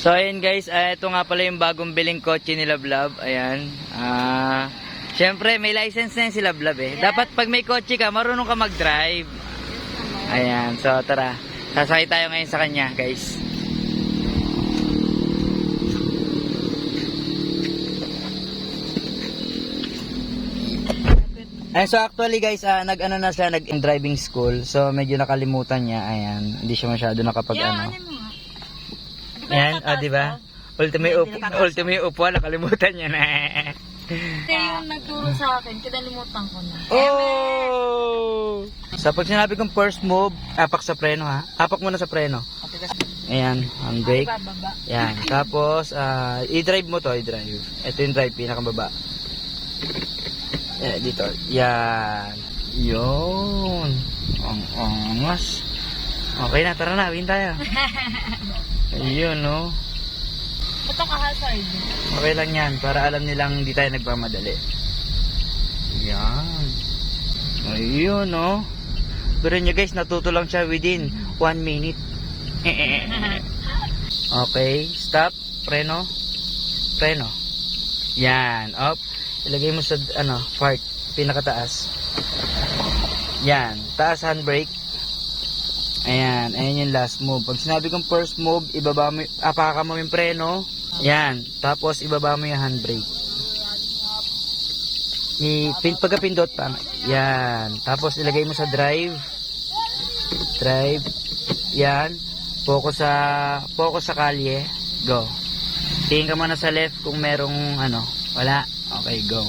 So ayun guys, ito nga pala yung bagong biling kotse ni Lablab. Ayan. Syempre may license na yan si Lablab eh. Dapat pag may kotse ka, marunong ka mag-drive. Ayan. So tara. Sasakay tayo ngayon sa kanya guys. Ayan, so actually guys, nag-ano na siya, nag-driving school. So medyo nakalimutan niya. Ayan. Hindi siya masyado nakapag-ano. Ayan, di ba? Ultimo yung upuan, nakalimutan niya na. Ito yung nagturo sa akin, kinalimutan ko na. Oh! So pag sinabi kong first move, apak sa preno ha. Apak muna sa preno. Ayan, handbrake. Ayan, tapos i-drive mo to, i-drive. Ito yung drive, pinakababa. Dito. Yan. Yun. Ang angas. Okay na, tara na, win tayo. Ayun, no? Ba't ang kahasard? Okay lang yan, para alam nilang hindi tayo nagpamadali. Yan. Ayun, no? Pero nyo guys, natuto lang siya within 1 minute. Okay, stop. Preno. Preno. Yan, up. Ilagay mo sa, part, pinakataas. Yan, taas handbrake. Ayan, ayan yung last move. Pag sinabi kong first move, ibaba mo, apaka mo yung preno. Yan, tapos ibaba mo yung handbrake. Pagkapindot pa. Yan, tapos ilagay mo sa drive. Drive. Yan, focus sa kalye. Go. Tingin ka muna sa left kung merong wala. Okay, go.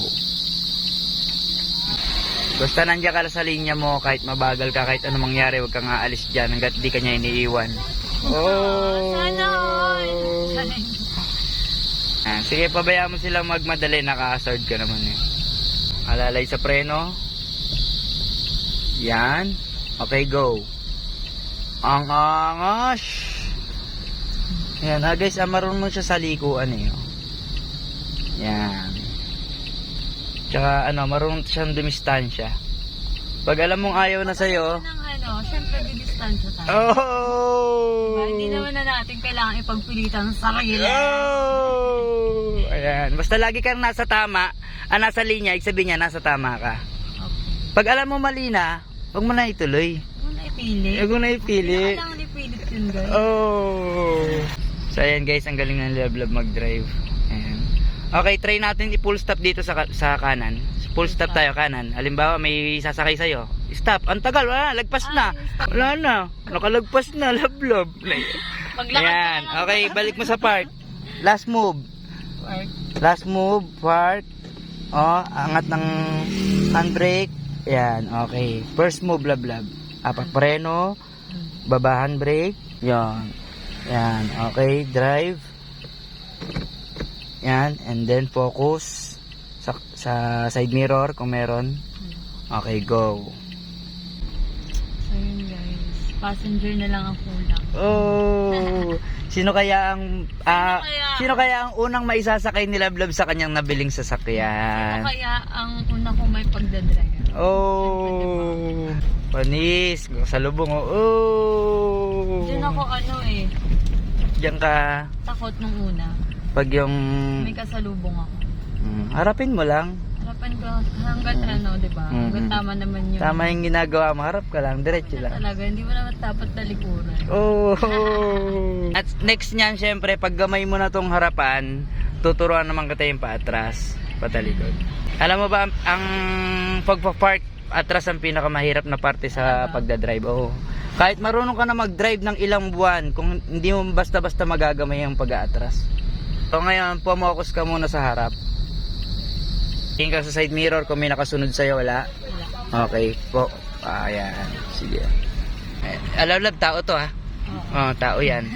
Basta nandiyan ka sa linya mo, kahit mabagal ka, kahit anong mangyari, huwag kang aalis dyan hanggat di ka niya iniiwan. Oh! Sana all! Sige, pabayaan mo silang magmadali, naka-hazard ka naman eh. Alalay sa preno. Yan. Okay, go. Ang angas! Yan ha guys, marunong siya sa likuan eh. Yan. Tsaka marunong siyang dumistansya. Pag alam mong ayaw na sa'yo, syempre didistansya tayo. Oh! Hindi naman na natin kailangan ipagpilitan sa sarili. Oh! Ayan. Basta lagi kang nasa tama, nasa linya, ibig sabihin niya, nasa tama ka. Okay. Pag alam mo mali na, huwag mo na ituloy. Huwag mo na ipili. Huwag mo na ipili. Hindi kailangan ipilit yun guys. Oh! So ayan guys, ang galing ng Lablab mag-drive. Ayan. Okay, try natin i-full stop dito sa kanan. Full stop tayo kanan. Halimbawa, may sasakay sa'yo. Stop. Ang tagal. Wala na. Lagpas na. Wala na. Nakalagpas na. Lablab. Ayan. Okay, balik mo sa park. Last move. Last move. Park. Angat ng handbrake. Ayan. Okay. First move, Lablab. Apak preno. Baba handbrake. Yan. Ayan. Okay. Drive. Yan, and then focus sa side mirror kung meron. Okay, go. So yun guys, passenger na lang ang kulang. Oh! Sino kaya ang unang maisasakay ni Lablab sa kanyang nabiling sasakyan? Sino kaya ang una kong may pagdadrive? Oh! Panis, sa lubong oh. Diyan ako Diyan ka takot nung una. pag yung May kasalubong ako. harapin mo lang. Harapan ko hanggat diba? Hanggat tama naman yun. Tama yung ginagawa mo, harap ka lang, diretso lang. Talaga, hindi mo naman dapat talikuran. Oh. At next niyan, syempre, pag gamay mo na tong harapan, tuturuan naman kita yung paatras, patalikod. Alam mo ba, ang pagpa-park atras ang pinakamahirap na parte sa pagdadrive. Oh. Kahit marunong ka na mag-drive ng ilang buwan, kung hindi mo basta-basta magagamay ang pag-aatras. So ngayon, pumokus ka muna sa harap. Tingin ka sa side mirror kung may nakasunod sa'yo, wala? Okay, po. Ayan, sige. Alaw-lab, tao to ha. Tao yan.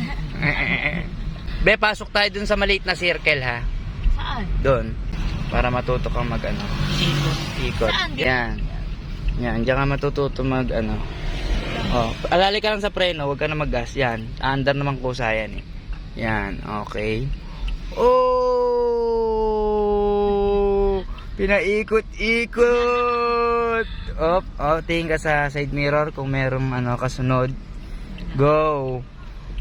Be, pasok tayo dun sa maliit na circle ha. Saan? Doon. Para matuto kang ikot. Yan. Yan, diyan ka matututo alalay ka lang sa preno, huwag ka na mag-gas. Yan, under naman kusa yan eh. Yan, okay. Oh! Pinaikot-ikot! Tingin ka sa side mirror kung merong kasunod. Go!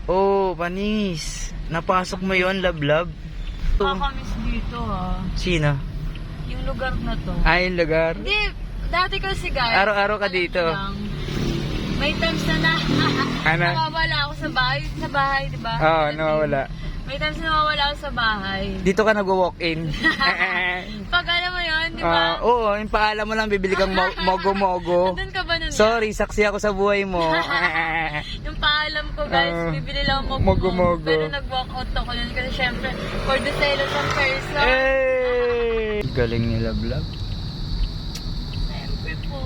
Oh, panis. Napasok mo yon, love. Kakamiss dito ah. Sino? Yung lugar na to. Ay, yung lugar. Hindi, dati kasi guys. Araw-araw ka alam dito. lang, may times na Ano? nawawala ako sa bahay, di ba? Oo, nawawala. May times na nawawala ako sa bahay. Dito ka nag-walk-in. Pag alam mo yun, di ba? Oo, yung paalam mo lang, bibili kang mogo-mogo. Nandun ka ba nun? Sorry, saksi ako sa buhay mo. Yung paalam ko guys, bibili lang ako Mogo-mogo. Pero nag-walk out ako nun kasi syempre, for the sale of some person. Hey! Galing ni Love. Syempre po.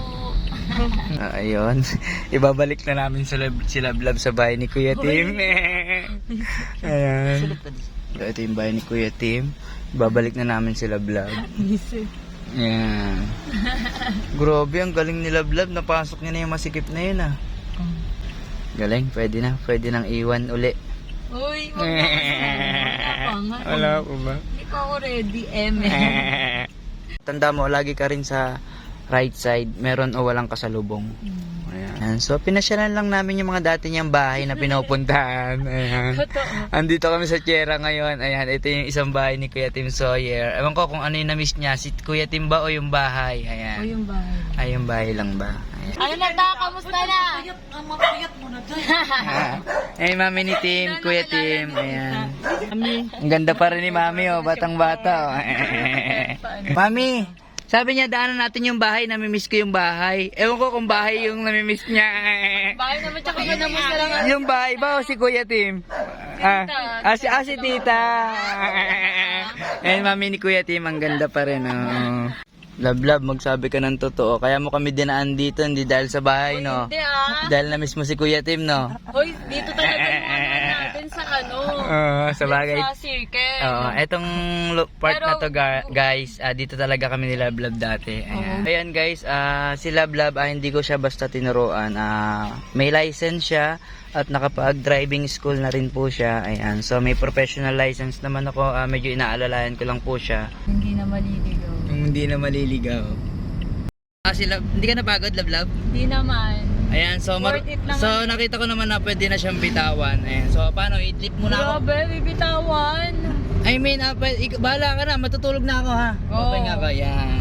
Ayun. Ibabalik na namin si Love sa bahay ni Kuya Tim. Ayan. Ito yung bahay ni Kuya Tim. Ibabalik na namin si Love. Ayan. Grabe, ang galing ni Love. Napasok niya na yung masikip na yun ah. Galing, pwede na. Pwede nang iwan uli. Uy, wag na. Wala po ba? Hindi pa ako ready, Tanda mo, lagi ka rin sa right side, meron o walang kasalubong. Ayan. So, pinasyalan lang namin yung mga dati niyang bahay na pinupuntahan. Ayan. Totoo. Andito kami sa Tierra ngayon. Ayan, ito yung isang bahay ni Kuya Tim Sawyer. Ewan ko kung ano yung na-miss niya, si Kuya Tim ba o yung bahay? Ayan. O yung bahay. Ay, yung bahay lang ba? Ayan. Ano na ta? Kamusta na? Ay, mami ni Tim, Kuya Tim. Ayan. Ang ganda pa rin ni mami, oh. Batang bata, oh. Mami, sabi niya, daanan natin yung bahay, namimiss ko yung bahay. Ewan ko kung bahay yung namimiss niya. Bahay naman, tsaka yun naman sa lang. Yung bahay ba o si Kuya Tim? Si Tita. Ayun, mami ni Kuya Tim, ang ganda pa rin, oh. Love, magsabi ka ng totoo. Kaya mo kami dinaan dito, hindi dahil sa bahay, no? Hindi ah. Dahil na-miss mo si Kuya Tim, no? Hoy, dito talaga yung ano natin sa ano. Sa bagay. Sa circle. Oo, etong part na to guys, dito talaga kami ni Love dati. Ayan. Ayan guys, si Love, hindi ko siya basta tinuruan. May license siya at nakapag-driving school na rin po siya. Ayan. So may professional license naman ako. Medyo inaalalayan ko lang po siya. Hindi na maliligaw. Hindi na maliligaw. Si Love, hindi ka napagod, Love? Hindi naman. Ayan, so Worth it naman. so nakita ko naman na pwede na siyang bitawan. Ayan. So paano, i-flip mo na ako. Grabe, bibitawan. I mean, bahala ka na, matutulog na ako ha. Oo. Okay nga ako, yan.